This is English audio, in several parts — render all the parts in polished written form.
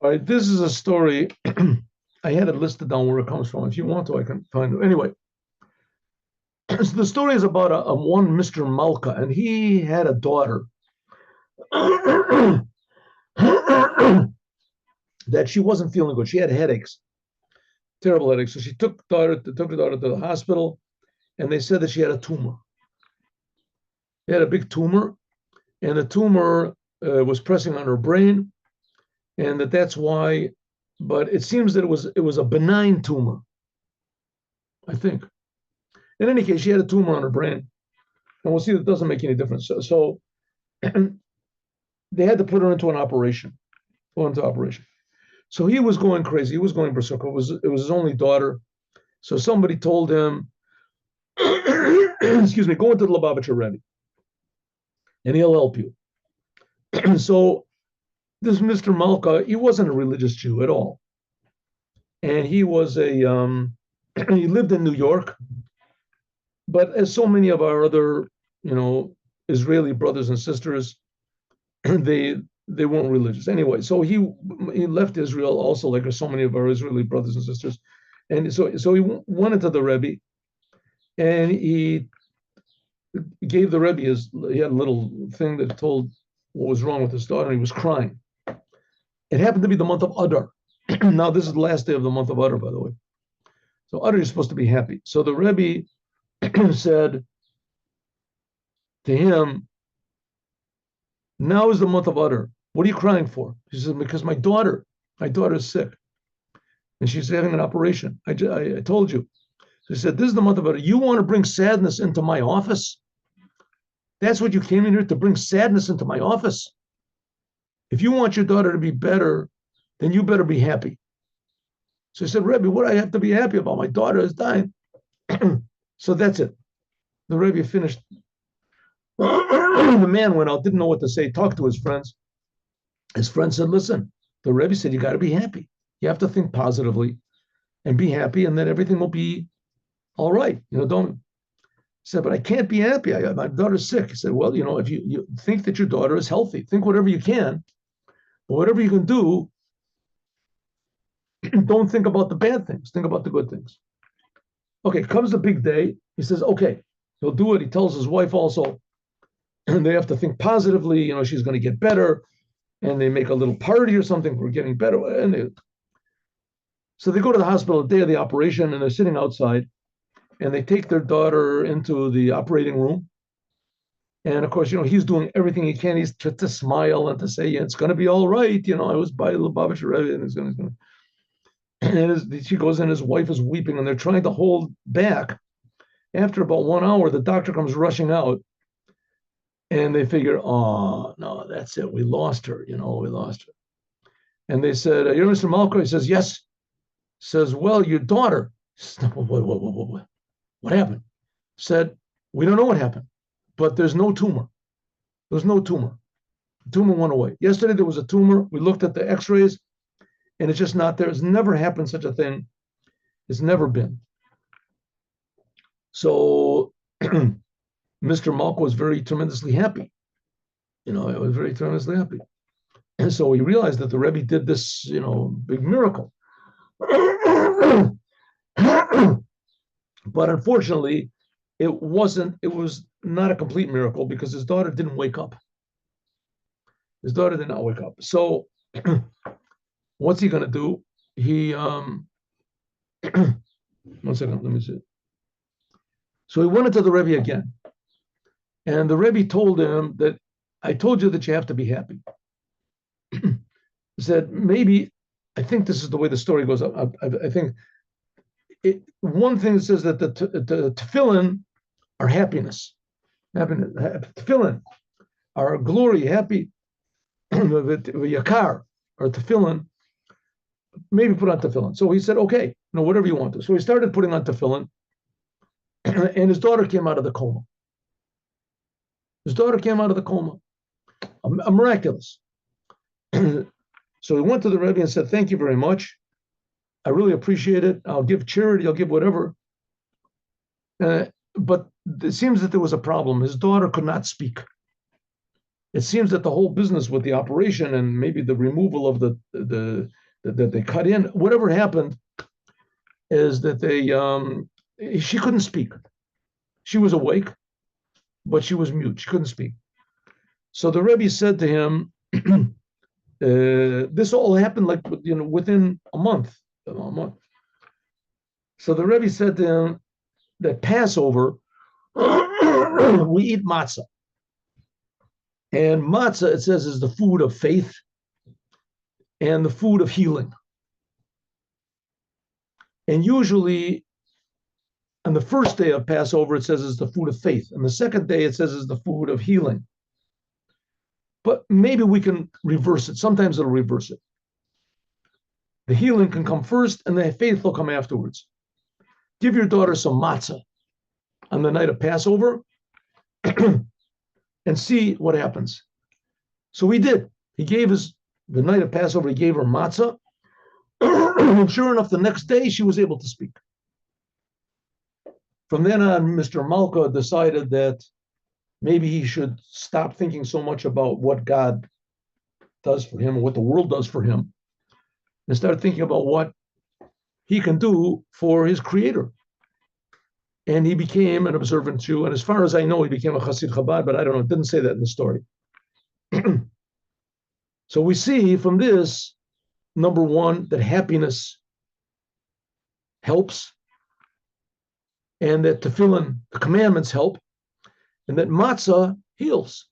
All right, this is a story. I had it listed down where it comes from. If you want to, I can find it. Anyway, so the story is about a one Mr. Malka, and he had a daughter that she wasn't feeling good. She had headaches, terrible headaches. So she took the daughter to the hospital, and they said that she had a tumor. She had a big tumor, and the tumor was pressing on her brain, and that's why. But it seems that it was a benign tumor, I think. In any case, she had a tumor on her brain, and we'll see that it doesn't make any difference. So they had to put her into an operation, go into operation. So he was going crazy. He was going berserk. It was his only daughter. So somebody told him, excuse me, go into the Lubavitcher Rebbe, and he'll help you. So this Mr. Malka, he wasn't a religious Jew at all, and he was he lived in New York, but as so many of our other, you know, Israeli brothers and sisters, they they weren't religious anyway. So he left Israel also, like so many of our Israeli brothers and sisters, and so he went into the Rebbe, and he gave the Rebbe he had a little thing that told what was wrong with his daughter, and he was crying. It happened to be the month of Adar. Now this is the last day of the month of Adar, by the way. So Adar is supposed to be happy. So the Rebbe said to him, now is the month of Adar. What are you crying for? He said, because my daughter is sick, and she's having an operation. I told you. So he said, this is the month of Adar. You want to bring sadness into my office? That's what you came in here to bring sadness into my office? If you want your daughter to be better, then you better be happy. So he said, Rebbe, what do I have to be happy about? My daughter is dying. So that's it. The Rebbe finished. The man went out, didn't know what to say, talked to his friends. His friend said, listen, the Rebbe said, you got to be happy. You have to think positively and be happy, and then everything will be all right. Don't. He said, but I can't be happy. My daughter's sick. He said, well, if you think that your daughter is healthy, think whatever you can, but whatever you can do, don't think about the bad things. Think about the good things. Okay, comes the big day. He says, okay, he'll do it. He tells his wife also, and they have to think positively. She's going to get better, and they make a little party or something for getting better. So they go to the hospital the day of the operation, and they're sitting outside, and they take their daughter into the operating room. And of course, he's doing everything he can. He's to smile and to say, yeah, it's going to be all right. I was by Lubavitcher Rebbe, and it's going to. And she goes in, his wife is weeping, and they're trying to hold back. After about 1 hour, the doctor comes rushing out, and they figure, oh, no, that's it. We lost her, we lost her. And they said, you're Mr. Malko? He says, yes. Says, well, your daughter. Says, what happened? Said, we don't know what happened, but there's no tumor. There's no tumor. The tumor went away. Yesterday, there was a tumor. We looked at the x-rays, and it's just not there. It's never happened such a thing. It's never been. So Mr. Malko was tremendously happy. I was very tremendously happy. And so he realized that the Rebbe did this, big miracle. But unfortunately, it was not a complete miracle because his daughter didn't wake up. His daughter did not wake up. So what's he going to do? He, 1 second, let me see. So he went into the Rebbe again. And the Rebbe told him that, I told you that you have to be happy. He said, maybe, I think this is the way the story goes. I think one thing says that the Tefillin are happiness. Tefillin are glory, happy. Yakar, or Tefillin, maybe put on Tefillin. So he said, okay, whatever you want to. So he started putting on Tefillin, and his daughter came out of the coma. His daughter came out of the coma. A miraculous. So he went to the Rebbe and said, thank you very much. I really appreciate it. I'll give charity. I'll give whatever. But it seems that there was a problem. His daughter could not speak. it seems that the whole business with the operation and maybe the removal of the that they cut in, whatever happened, is that she couldn't speak. She was awake, but she was mute. She couldn't speak. So the Rebbe said to him, this all happened like within a month. So the Rebbe said to him that Passover we eat matzah, and matzah it says is the food of faith and the food of healing. And usually on the first day of Passover, it says is the food of faith. And the second day, it says is the food of healing. But maybe we can reverse it. Sometimes it'll reverse it. The healing can come first, and the faith will come afterwards. Give your daughter some matzah on the night of Passover and see what happens. So he did. He gave the night of Passover, he gave her matzah. And sure enough, the next day, she was able to speak. From then on, Mr. Malka decided that maybe he should stop thinking so much about what God does for him or what the world does for him and start thinking about what he can do for his creator. And he became an observant Jew. And as far as I know, he became a Chassid Chabad, but I don't know. It didn't say that in the story. So we see from this, number one, that happiness helps, and that Tefillin, the commandments, help, and that matzah heals.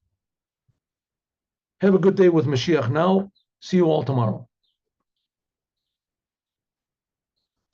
Have a good day with Mashiach now. See you all tomorrow.